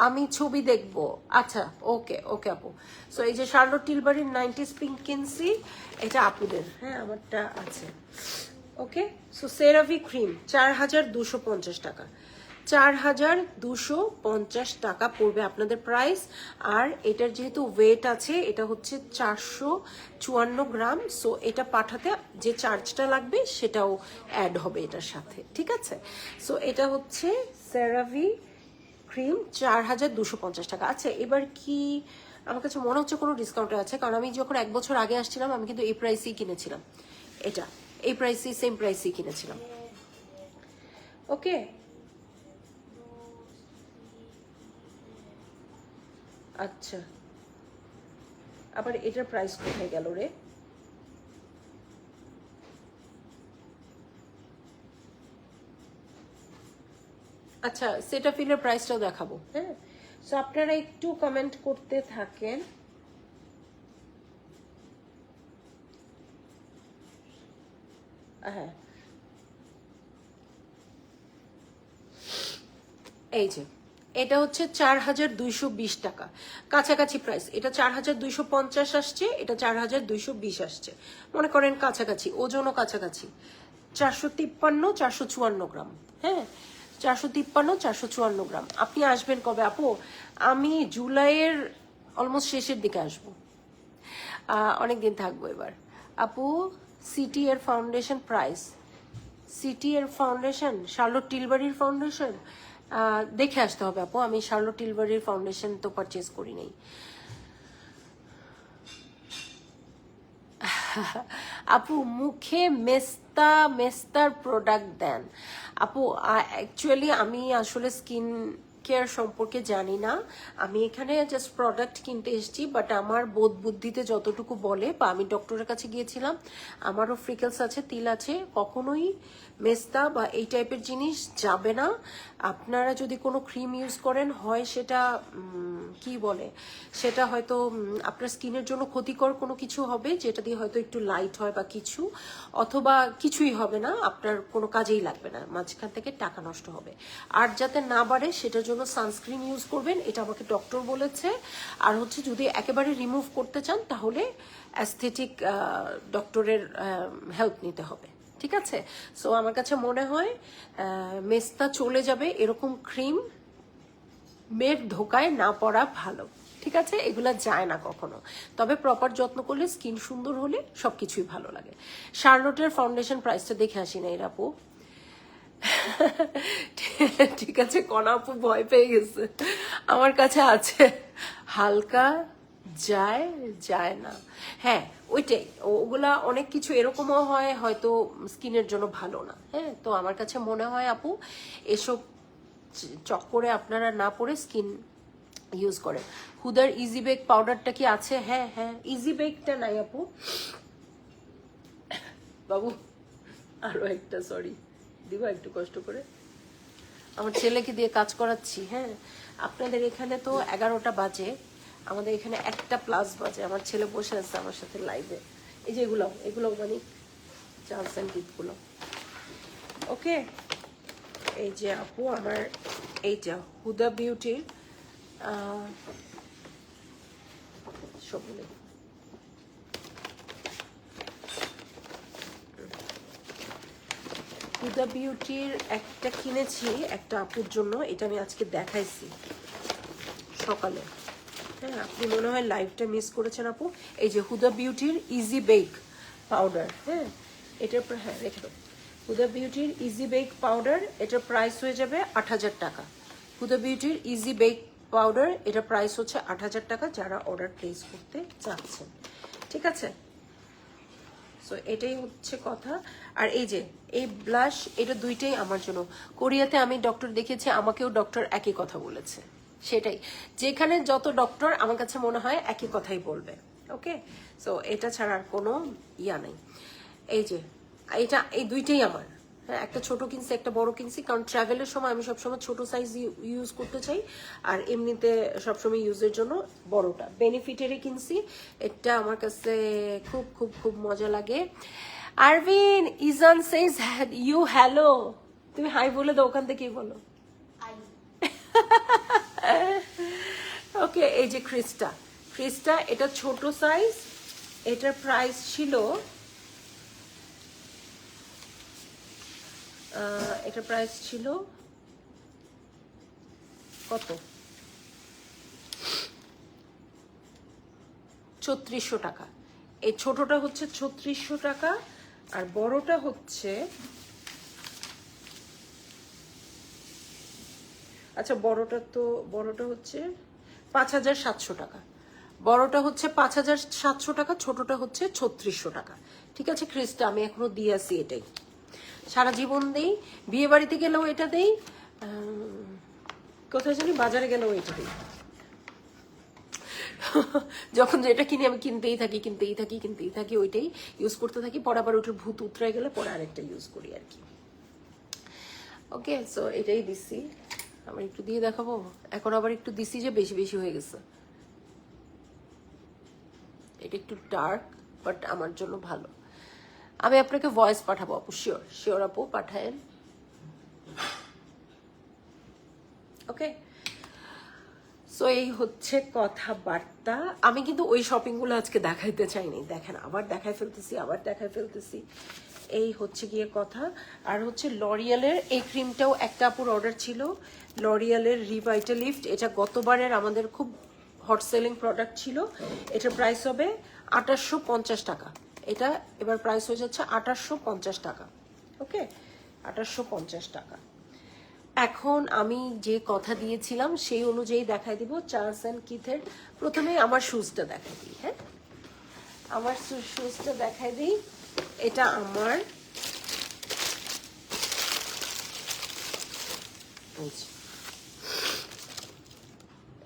আমি ছবি দেখবো। আচ্ছা ওকে ওকে আপু, সো এই যে শার্লট টিলবারির 90s পিঙ্ক কিনছি, এটা আপুদের, হ্যাঁ আমারটা আছে। ওকে, সো সেরাভি ক্রিম 4,250 টাকা, 4,250 টাকা পড়বে আপনাদের প্রাইস। আর এটার যেহেতু ওয়েট আছে, এটা হচ্ছে 454 গ্রাম, সো এটা পাঠাতে যে চার্জটা লাগবে সেটাও অ্যাড হবে এটার সাথে, ঠিক আছে। সো এটা হচ্ছে সেরাভি ক্রিম 4,250 টাকা। আচ্ছা এবার কি, আমার কাছে মনে হচ্ছে কোনো ডিসকাউন্টে আছে, কারণ আমি যখন 1 বছর আগে আসছিলাম আমি কিন্তু এই প্রাইসেই কিনেছিলাম, এটা এই প্রাইসেই, সেম প্রাইসেই কিনেছিলাম। ওকে, আচ্ছা আবার এটার প্রাইস কোথায় গেল রে? আচ্ছা সেটাফিলের প্রাইসটাও দেখাবো, হ্যাঁ, সো আপনারা একটু কমেন্ট করতে থাকেন। হ্যাঁ এই যে এটা হচ্ছে 4,220 টাকা, কাছাকাছি প্রাইস। এটা 4,250 আসছে, এটা 4,220 আসছে, মনে করেন কাছাকাছি, ওজনও কাছাকাছি। 453-454 গ্রাম, হ্যাঁ 453-454 গ্রাম। আপনি আসবেন কবে আপু? আমি জুলাইয়ের অলমোস্ট শেষের দিকে আসবো, অনেকদিন থাকবো এবার। আপু সিটি এর ফাউন্ডেশন প্রাইস, সিটি এর ফাউন্ডেশন, শার্লট টিলবারির ফাউন্ডেশন দেখে আসতে হবে আপু, আমি শার্লট টিলবারির ফাউন্ডেশন তো পারচেজ করি নাই। আপু মুখে মেস্তার প্রোডাক্ট দেন? আপু অ্যাকচুয়ালি আমি আসলে স্কিন কেয়ার সম্পর্কে জানি না, আমি এখানে জাস্ট প্রোডাক্ট কিনতে এসেছি, বাট আমার বোধ বুদ্ধিতে যতটুকু বলে, বা আমি ডক্টরের কাছে গিয়েছিলাম, আমারও ফ্রিকেলস আছে, তিল আছে, কখনোই মেস্তা বা এই টাইপের জিনিস যাবে না। আপনারা যদি কোনো ক্রিম ইউজ করেন, হয় সেটা কি বলে, সেটা হয়তো আপনার স্কিনের জন্য ক্ষতিকর কোনো কিছু হবে, যেটা দিয়ে হয়তো একটু লাইট হয় বা কিছু, অথবা কিছুই হবে না, আপনার কোনো কাজেই লাগবে না, মাঝখান থেকে টাকা নষ্ট হবে। আর যাতে না বাড়ে সেটার জন্য সানস্ক্রিন ইউজ করবেন, এটা আমাকে ডক্টর বলেছে। আর হচ্ছে যদি একেবারে রিমুভ করতে চান তাহলে অ্যাস্থেটিক ডক্টরের হেল্প নিতে হবে, ঠিক আছে? সো আমার কাছে মনে হয় মেস্তা চলে যাবে এরকম ক্রিম মেয়ের ধোকায় না পড়া ভালো, ঠিক আছে? এগুলা যায় না কখনো, তবে প্রপার যত্ন করলে, স্কিন সুন্দর হলে সবকিছুই ভালো লাগে। শার্লটের ফাউন্ডেশন প্রাইসটা দেখে আসি না এর আপু। ঠিক আছে, কণা আপু ভয় পেয়ে গেছে। আমার কাছে আছে হালকা যায় যায় না, হ্যাঁ ওইটাই, ওগুলা অনেক কিছু এরকমও হয় হয়তো স্কিনের জন্য ভালো না। হ্যাঁ, তো আমার কাছে মনে হয় আপু এসব চক্করে আপনারা না পড়ে স্কিন ইউজ করেন। হুদার ইজি বেক পাউডারটা কি আছে? হ্যাঁ হ্যাঁ, ইজি বেকটা নাই আপু। বাবু আরো একটা, সরি দিবা একটু কষ্ট করে, আমার ছেলেকে দিয়ে কাজ করাচ্ছি। হ্যাঁ, আপনাদের এখানে তো 11টা বাজে, আমাদের এখানে 1টা প্লাস বাজে। আমার ছেলে বসে আছে আমার সাথে লাইভে, এই যে এগুলো মানে চান্স অ্যান্ড গিফটগুলো। ওকে, এই যে আপু আমার এইটা হুদা বিউটির সবগুলো, হুদা বিউটির একটা কিনেছি একটা আপুর জন্য, এটা আমি আজকে দেখাইছি সকালে। হ্যাঁ, আপনি মনে হয় লাইভটা মিস করেছেন আপু। এই যে হুদা বিউটির ইজি বেক পাউডার, হ্যাঁ এটার, হ্যাঁ রেখে দাও। হুদা বিউটির ইজি বেক পাউডার, এটার প্রাইস হয়ে যাবে 8000 টাকা। হুদা বিউটির ইজি বেক পাউডার, এটার প্রাইস হচ্ছে 8000 টাকা, যারা অর্ডার প্লেস করতে চাচ্ছেন, ঠিক আছে? সো এটাই হচ্ছে কথা। আর এই যে এই ব্লাশ, এটা দুইটাই আমার জন্য। কোরিয়াতে আমি ডক্টর দেখেছি, আমাকেও ডক্টর একই কথা বলেছে। সেটাই, যেখানে যত ডক্টর আমার কাছে মনে হয় একই কথাই বলবে। ওকে, সো এটা ছাড়া আর কোনো ইয়া নাই। এই যে এটা, এই দুইটাই আমার। হ্যাঁ, একটা ছোট কিনছি, একটা বড় কিনছি, কারণ ট্রাভেলের সময় আমি সবসময় ছোট সাইজ ইউজ করতে চাই, আর এমনিতে সবসময় ইউজের জন্য বড়টা। বেনিফিটেরই কিনছি, এটা আমার কাছে খুব খুব খুব মজা লাগে। Ervine Ijan Sage you hello, তুমি হাই বলে দাও ওখান থেকেই বলো। ওকে, এই যে ক্রিস্টা, এটা ছোট সাইজ, এটার প্রাইস ছিল কত, 3600 টাকা। এই ছোটটা হচ্ছে 3600 টাকা, আর বড়টা হচ্ছে, আচ্ছা বড়টা হচ্ছে 5700 টাকা। বড়টা হচ্ছে 5700 টাকা, ছোটটা হচ্ছে 3600 টাকা। ঠিক আছে ক্রিস্টা, আমি এখনো দিয়ে আসি এটাই, সারা জীবন দেই, বিয়ে বাড়িতে গেলেও এটা দেই, কোথায় জানি বাজারে গেলেও এটা দেই। যখন যেটা কিনি আমি কিনতেই থাকি, ওইটাই ইউজ করতে থাকি, পরে আবার ওটার ভূত উতরে গেলে পরে আরেকটা ইউজ করি আর কি। ওকে, সো এটাই দিচ্ছি, আমার একটু দিয়ে দেখাবো। এখন আবার একটু দিছি যে বেশি বেশি হয়ে গেছে। এটা একটু ডার্ক, বাট আমার জন্য ভালো। আমি আপনাকে ভয়েস পাঠাবো আপু, শিওর আপু, পাঠায়েন। ওকে, সো এই হচ্ছে কথাবার্তা। আমি কিন্তু ওই শপিংগুলো আজকে দেখাইতে চাইনি, দেখেন আবার দেখাই ফেলতেছি। এই হচ্ছে গিয়ে কথা। আর হচ্ছে লরিয়ালের এই ক্রিমটাও একটা আপুর অর্ডার ছিল, লরিয়ালের রিভাইটালিফট, এটা গতবারের আমাদের খুব হট সেলিং প্রোডাক্ট ছিল। এটার প্রাইস হবে 2850 টাকা, এটা এবার প্রাইস হয়ে যাচ্ছে 2850 টাকা। ওকে, 2850 টাকা। এখন আমি যে কথা দিয়েছিলাম সেই অনুযায়ী দেখাই দিব চার্লস অ্যান্ড কিথের। প্রথমে আমার শুজটা দেখাই দিই। হ্যাঁ, আমার শুজটা দেখাই দিই। এটা আমার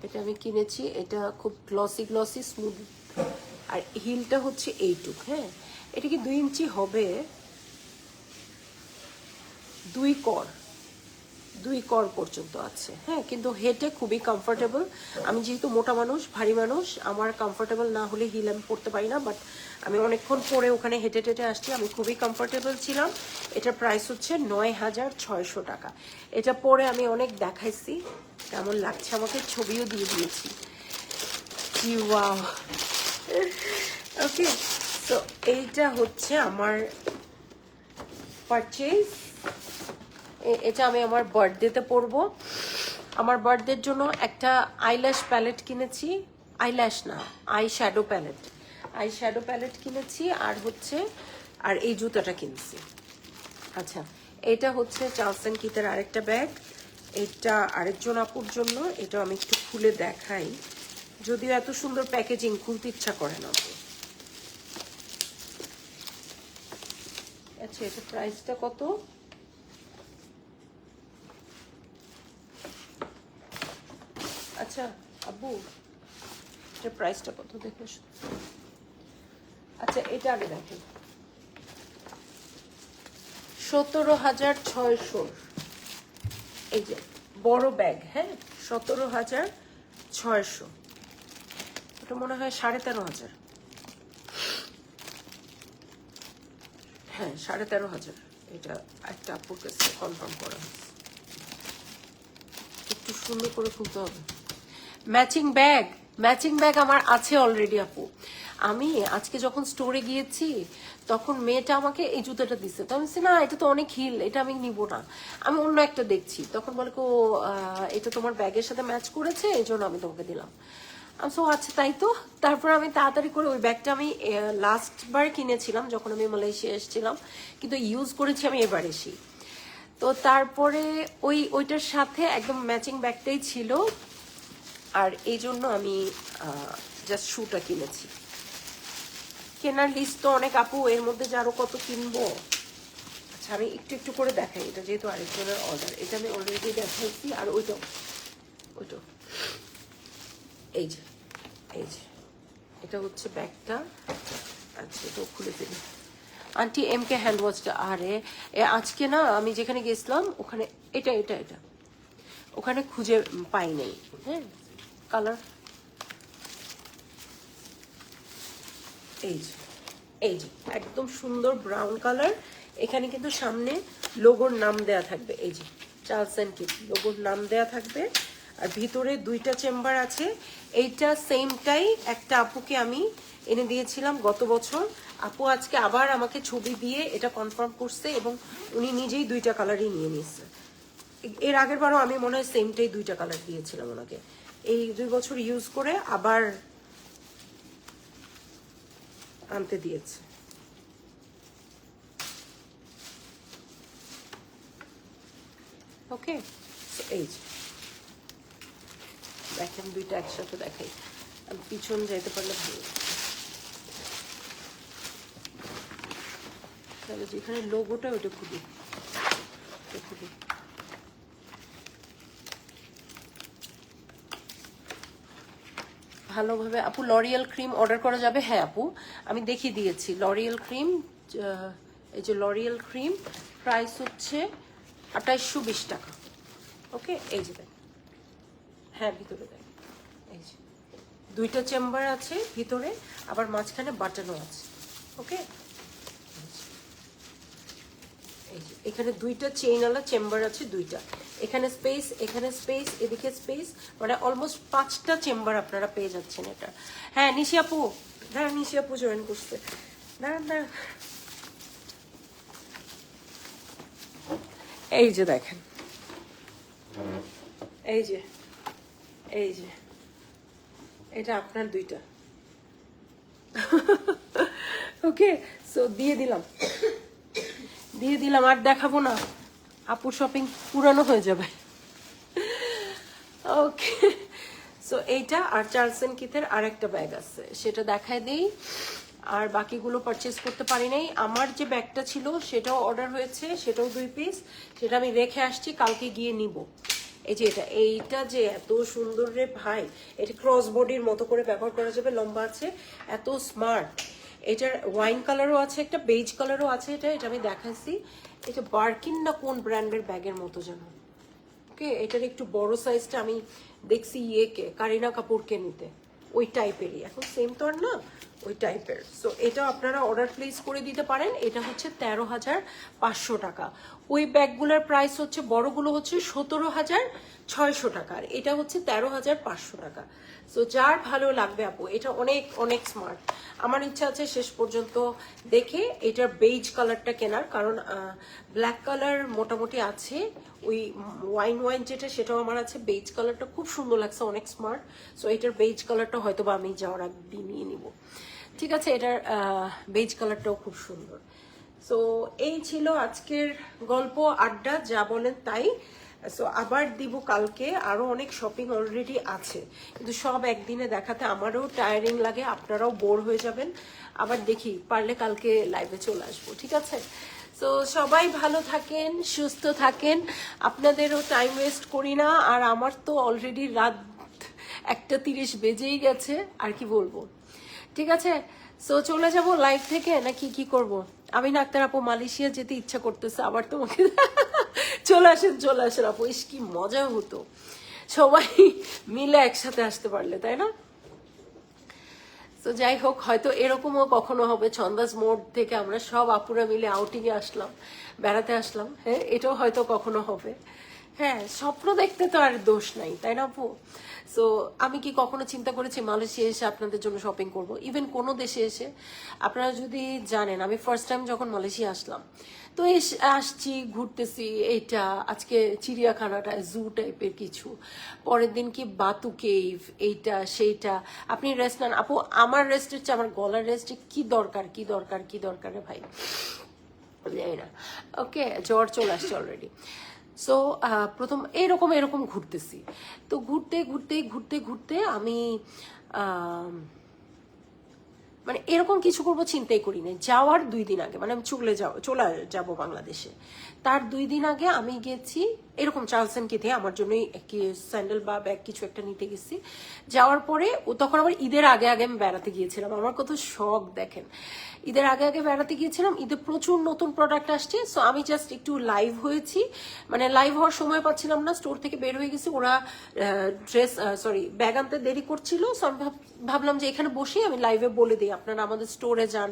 এটা আমি কিনেছি, এটা খুব গ্লসি গ্লসি স্মুথ, আর হিলটা হচ্ছে এইটুক। হ্যাঁ, এটা কি 2 ইঞ্চি হবে, 2 কর পর্যন্ত আছে। হ্যাঁ, কিন্তু হেঁটে খুবই কমফোর্টেবল। আমি যেহেতু মোটা মানুষ, ভারী মানুষ, আমার কমফোর্টেবল না হলে হিল আমি পরতে পারি না, বাট আমি অনেকক্ষণ পরে ওখানে হেঁটে টেটে আসছি, আমি খুবই কমফোর্টেবল ছিলাম। এটার প্রাইস হচ্ছে 9,600 টাকা। এটা পরে আমি অনেক দেখাইছি কেমন লাগছে, আমাকে ছবিও দিয়ে দিয়েছি। কি ওয়াও। ওকে, তো এইটা হচ্ছে আমার পারচেজ। এটা আমি আমার বার্থডেতে পরবো। আমার বার্থডের জন্য একটা আইল্যাশ প্যালেট কিনেছি, আইল্যাশ না, আই শ্যাডো প্যালেট কিনেছি, আর হচ্ছে আর এই জুতাটা কিনছি। আচ্ছা, এটা হচ্ছে চার্লস এন্ড কিথের আরেকটা ব্যাগ, এটা আরেকজন আপুর জন্য। এটা আমি একটু খুলে দেখাই, যদিও এত সুন্দর প্যাকেজিং খুলতে ইচ্ছা করে না। আচ্ছা, এটা প্রাইসটা কত? আচ্ছা আব্বু, এটার প্রাইসটা কত দেখো। আচ্ছা, এটা আগে দেখেন, 17,600। এই যে বড় ব্যাগ, হ্যাঁ, 17,600। এটা মনে হয় 13,500। হ্যাঁ, 13,500। এটা একটা আপুর কাছে কনফার্ম করা হয়েছে। একটু সুন্দর করে খুলতে হবে। ম্যাচিং ব্যাগ আমার আছে অলরেডি আপু। আমি আজকে যখন স্টোরে গিয়েছি তখন মেয়েটা আমাকে এই জুতাটা দিচ্ছে, তো আমি বলছি না, এটা তো অনেক হিল, এটা আমি নিব না, আমি অন্য একটা দেখছি। তখন বলে কো এটা তোমার ব্যাগের সাথে ম্যাচ করেছে, এই জন্য আমি তোমাকে দিলাম। সো আচ্ছা, তাই তো। তারপর আমি তাড়াতাড়ি করে ওই ব্যাগটা আমি লাস্ট বার কিনেছিলাম যখন আমি মালয়েশিয়া এসেছিলাম, কিন্তু ইউজ করেছি আমি এবার এসি। তো তারপরে ওইটার সাথে একদম ম্যাচিং ব্যাগটাই ছিল, আর এই জন্য আমি জাস্ট শুটা কিনেছি। কেনার লিস্ট তো অনেক আপু, এর মধ্যে যে আরো কত কিনবো। আচ্ছা, আমি একটু একটু করে দেখাই, এটা যেহেতু আরেকজনের অর্ডার, এটা আমি অলরেডি দেখাইছি। আর ওইটা এই যে এটা হচ্ছে ব্যাগটা। আচ্ছা, এটাও খুলে ফেলি। আন্টি MK হ্যান্ড ওয়াশটা, আরে আজকে না আমি যেখানে গেছিলাম ওখানে এটা ওখানে খুঁজে পাই নাই। হ্যাঁ, কালার এই যে একদম সুন্দর ব্রাউন কালার। এখানে কিন্তু সামনে লোগোর নাম দেয়া থাকবে, এই যে চার্লস এন্ড কিথ লোগোর নাম দেয়া থাকবে। আর ভিতরে 2টা চেম্বার আছে। এইটা সেমটাই একটা আপুকে আমি এনে দিয়েছিলাম গত বছর। আপু আজকে আবার আমাকে ছবি দিয়ে এটা কনফার্ম করছে, এবং উনি নিজেই 2টা কালারই নিয়ে নিচ্ছে। এর আগের বারও আমি মনে হয় সেমটাই 2টা কালার দিয়েছিলাম ওনাকে। এই 2 বছর ইউজ করে আবার আনতে দিয়েছে। ওকে, এই যে দেখেন, 2টা একসাথে দেখাই। আমি পিছন যাইতে পারলে ভালো, তাহলে যেখানে লোগোটা ওটা খুবই ভালোভাবে। আপু লরিয়াল ক্রিম অর্ডার করা যাবে? হ্যাঁ আপু, আমি দেখিয়ে দিয়েছি লরিয়াল ক্রিম। এই যে লরিয়াল ক্রিম, প্রাইস হচ্ছে 2820 টাকা। ওকে, এই যে দেখ, হ্যাঁ ভিতরে দেখ, এই যে 2টা চেম্বার আছে ভিতরে, আবার মাঝখানে বাটনও আছে। ওকে, এখানে 2টা চেইনওয়ালা চেম্বার আছে, 2টা। এখানে স্পেস, এখানে স্পেস, এদিকে স্পেস, মানে অলমোস্ট 5টা চেম্বার আপনারা পেয়ে যাচ্ছেন এটা। হ্যাঁ নিশি আপু, নিশি আপু জয়েন করছে, দাঁড়ান। এই যে দেখেন, এই যে এটা আপনার 2টা। ওকে, সো দিয়ে দিলাম, আর দেখাবো না, আপুর শপিং পুরানো হয়ে যাবে। ওকে, সো এইটা আর চার্লস এন্ড কিথের আরেকটা ব্যাগ আছে, সেটা দেখাই দিই। আর বাকিগুলো পারচেস করতে পারি নাই। আমার যে ব্যাগটা ছিল সেটাও অর্ডার হয়েছে, সেটাও 2 পিস, সেটা আমি রেখে আসছি, কালকে গিয়ে নিব। এই যে এইটা যে এত সুন্দর রে ভাই, এটা ক্রস বডির মতো করে ব্যবহার করা যাবে, লম্বা আছে, এত স্মার্ট। এটার ওয়াইন কালারও আছে, একটা বেজ কালারও আছে। এটা আমি দেখাচ্ছি। এটা বার্কিন না কোন ব্র্যান্ডের ব্যাগের মতো যেন। ওকে, এটার একটু বড় সাইজটা আমি দেখছি ইয়েকে, কারিনা কাপুরকে নিতে, ওই টাইপেরই। এখন সেম তো আর না, ওই টাইপের। সো এটা আপনারা অর্ডার প্লেস করে দিতে পারেন। এটা হচ্ছে 13,500 টাকা। ওই ব্যাগগুলোর প্রাইস হচ্ছে, বড়গুলো হচ্ছে 17,600 টাকা, আর এটা হচ্ছে 13,500 টাকা। সো যার ভালো লাগবে আপু, এটা অনেক অনেক স্মার্ট। আমার ইচ্ছা আছে শেষ পর্যন্ত দেখে এটার বেজ কালারটা কেনার, কারণ ব্ল্যাক কালার মোটামুটি আছে, ওই ওয়াইন যেটা সেটাও আমার আছে। বেজ কালারটা খুব সুন্দর লাগছে, অনেক স্মার্ট। সো এটার বেজ কালারটা হয়তো বা আমি যাওয়ার আগে নিয়ে নিব। ঠিক আছে, এটার বেজ কালারটাও খুব সুন্দর। সো এই ছিল আজকের গল্প আড্ডা, যা বলেন তাই। সো আবার দিব কালকে, আরো অনেক শপিং অলরেডি আছে, কিন্তু সব একদিনে দেখাতে আমারও টায়ারিং লাগে, আপনারাও বোর হয়ে যাবেন। আবার দেখি পারলে কালকে লাইভে চলে আসবো, ঠিক আছে? সো সবাই ভালো থাকেন, সুস্থ থাকেন, আপনাদেরও টাইম ওয়েস্ট করি না। আর আমার তো অলরেডি রাত 1:30 বেজেই গেছে, আর কি বলবো। ঠিক আছে, সো চলে যাব লাইভ থেকে, নাকি কি করব? আমি না আক্তার আপু, মালয়েশিয়া যেতে ইচ্ছা করতেছে আবার তোমাকে। চলে আসেন আপু, ইস কি মজা হতো সবাই মিলে একসাথে আসতে পারলে, তাই না? তো যাই হোক, হয়তো এরকমও কখনো হবে, ছন্দাস মোড় থেকে আমরা সব আপুরা মিলে আউটিংয়ে আসলাম, বেড়াতে আসলাম। হ্যাঁ, এটাও হয়তো কখনো হবে। হ্যাঁ, স্বপ্ন দেখতে তো আর দোষ নাই, তাই না আপু? সো আমি কি কখনো চিন্তা করেছি মালয়েশিয়া এসে আপনাদের জন্য শপিং করব? ইভেন কোনো দেশে এসে, আপনারা যদি জানেন, আমি ফার্স্ট টাইম যখন মালয়েশিয়া আসলাম, তো আসছি, ঘুরতেছি, এইটা আজকে চিড়িয়াখানাটা, জু টাইপের কিছু, পরের দিন কি বাতু কেভ, এইটা সেইটা। আপনি রেস্ট নেন আপু, আমার রেস্টের চেয়ে আমার গলার রেস্টে কি দরকার রে ভাই, জানি না। ওকে, জ্বর চলে আসছে অলরেডি। সো প্রথম এরকম ঘুরতেছি, তো ঘুরতে আমি মানে এরকম কিছু করবো চিন্তাই করি না। যাওয়ার 2 দিন আগে, মানে আমি চলে যাব বাংলাদেশে, তার 2 দিন আগে আমি গেছি এরকম চার্লসনকে দিয়ে আমার জন্যই কি স্যান্ডেল বা ব্যাগ কিছু একটা নিতে গেছি। যাওয়ার পরে তখন আবার ঈদের আগে আমি বেড়াতে গিয়েছিলাম। আমার কত শখ দেখেন, ঈদের আগে বেড়াতে গিয়েছিলাম, ঈদে প্রচুর নতুন প্রোডাক্ট আসছে। সো আমি জাস্ট একটু লাইভ হয়েছি, মানে লাইভ হওয়ার সময় পাচ্ছিলাম না, স্টোর থেকে বের হয়ে গেছি, ওরা ব্যাগ আনতে দেরি করছিল। সো আমি ভাবলাম যে এখানে বসে আমি লাইভে বলে দিই, আপনারা আমাদের স্টোরে যান,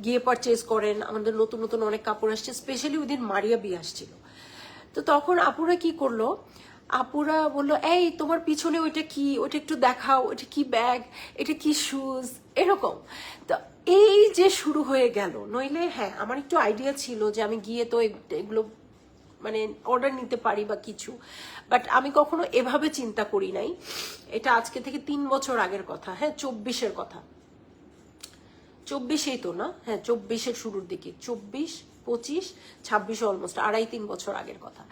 গিয়ে পারচেজ করেন, আমাদের নতুন অনেক কাপড় আসছে, স্পেশালি ওই দিন মারিয়া বিয়ে আসছিল। তো তখন আপুরা কি করলো, আপুরা বললো, এই তোমার পিছনে ওইটা কি, ওইটা একটু দেখাও, ওইটা কি ব্যাগ, এটা কি শুজ, এরকম। তো এই যে শুরু হয়ে গেল। নইলে হ্যাঁ, আমার একটু আইডিয়া ছিল যে আমি গিয়ে তো এগুলো মানে অর্ডার নিতে পারি বা কিছু, বাট আমি কখনো এভাবে চিন্তা করি নাই। এটা আজকে থেকে 3 বছর আগের কথা, হ্যাঁ 24-এর কথা, 24-এই তো না, হ্যাঁ 24-এর শুরুর দিকে, 24, 25, 26, অলমোস্ট 2.5-3 বছর আগের কথা।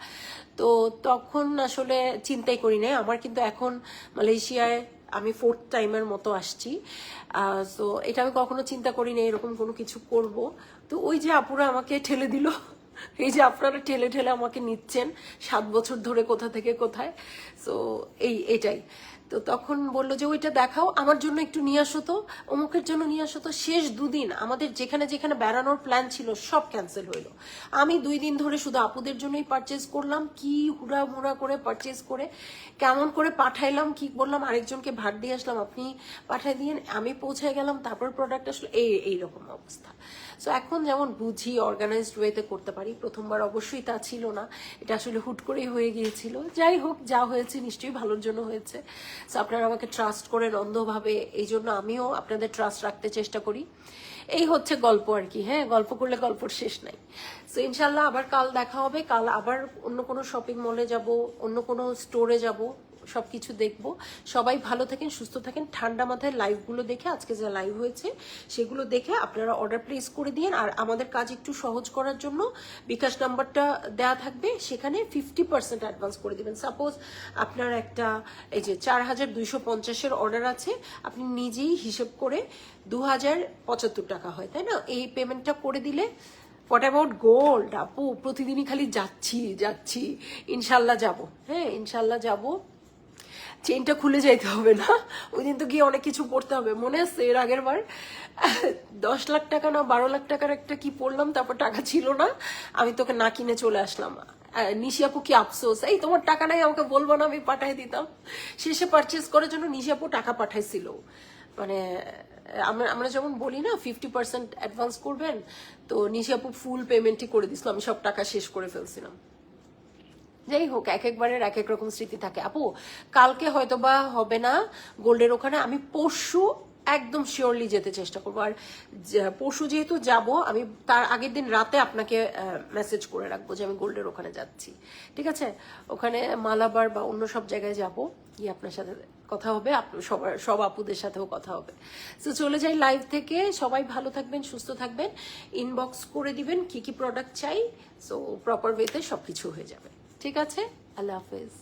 তো তখন আসলে চিন্তাই করি নাই। আমার কিন্তু এখন মালয়েশিয়ায় আমি 4th টাইমের মতো আসছি। তো এটা আমি কখনো চিন্তা করি না এরকম কোনো কিছু করব। তো ওই যে আপুরা আমাকে ঠেলে দিল, এই যে আপনারা ঠেলে আমাকে নিচ্ছেন 7 বছর ধরে কোথা থেকে কোথায়। সো এটাই। তো তখন বললো যে ওইটা দেখাও, আমার জন্য একটু নিয়ে আসো তো, অমুকের জন্য নিয়ে আসো তো। শেষ 2 দিন আমাদের যেখানে বেড়ানোর প্ল্যান ছিল সব ক্যান্সেল হইলো। আমি 2 দিন ধরে শুধু আপুদের জন্যই পারচেজ করলাম, কি হুড়া করে পারচেজ করে কেমন করে পাঠাইলাম, কি বললাম, আরেকজনকে ভাট দিয়ে আসলাম, আপনি পাঠাই দিয়ে আমি পৌঁছে গেলাম, তারপর প্রোডাক্ট আসলো, এইরকম অবস্থা। সো এখন যেমন বুঝি অর্গানাইজড ওয়েতে করতে পারি, প্রথমবার অবশ্যই তা ছিল না, এটা আসলে হুট করেই হয়ে গিয়েছিল। যাই হোক, যা হয়েছে নিশ্চয়ই ভালোর জন্য হয়েছে। সো আপনারা আমাকে ট্রাস্ট করেন অন্ধভাবে, এই জন্য আমিও আপনাদের ট্রাস্ট রাখতে চেষ্টা করি। এই হচ্ছে গল্প আর কি। হ্যাঁ, গল্প করলে গল্পর শেষ নাই। সো ইনশাল্লাহ আবার কাল দেখা হবে। কাল আবার অন্য কোনো শপিং মলে যাব, অন্য কোনো স্টোরে যাব, সবকিছু দেখবো। সবাই ভালো থাকেন, সুস্থ থাকেন। ঠান্ডা মাথায় লাইভগুলো দেখে, আজকে যা লাইভ হয়েছে সেগুলো দেখে আপনারা অর্ডার প্লেস করে দিন। আর আমাদের কাজ একটু সহজ করার জন্য বিকাশ নাম্বারটা দেয়া থাকবে, সেখানে 50% অ্যাডভান্স করে দিবেন। সাপোজ আপনার একটা এই যে 4250-এর অর্ডার আছে, আপনি নিজেই হিসেব করে 2075 টাকা হয়, তাই না? এই পেমেন্টটা করে দিলে হোয়াট অ্যাবাউট গোল্ড আপু, প্রতিদিনই খালি যাচ্ছি, ইনশাল্লাহ যাব। হ্যাঁ, ইনশাল্লাহ যাব। চেনটা খুলে যাইতে হবে না, ওই দিন তো গিয়ে অনেক কিছু পড়তে হবে। মনে আছে এর আগের বার 10 লাখ টাকা না 12 লাখ টাকার একটা কি পড়লাম, তারপর টাকা ছিল না, আমি তোকে না কিনে চলে আসলাম। নিশি আপু কি আফসোস, এই তোমার টাকা নাই আমাকে বলবো না, আমি পাঠাই দিতাম। শেষে পারচেস করার জন্য নিশি আপু টাকা পাঠাইছিল। মানে আমরা যেমন বলি না 50% অ্যাডভান্স করবেন, তো নিশি আপু ফুল পেমেন্টই করে দিছিল, আমি সব টাকা শেষ করে ফেলছিলাম। যাই হোক, এক একবারের এক এক রকম স্মৃতি থাকে। আপু কালকে হয়তো বা হবে না গোল্ডের ওখানে, আমি পরশু একদম শিওরলি যেতে চেষ্টা করবো। আর পরশু যেহেতু যাব, আমি তার আগের দিন রাতে আপনাকে মেসেজ করে রাখবো যে আমি গোল্ডের ওখানে যাচ্ছি, ঠিক আছে? ওখানে মালাবার বা অন্য সব জায়গায় যাবো, গিয়ে আপনার সাথে কথা হবে, সব আপুদের সাথেও কথা হবে। তো চলে যাই লাইভ থেকে। সবাই ভালো থাকবেন, সুস্থ থাকবেন। ইনবক্স করে দিবেন কি কি প্রোডাক্ট চাই, সো প্রপার ওয়েতে সবকিছু হয়ে যাবে। ঠিক আছে, আল্লাহ হাফেজ।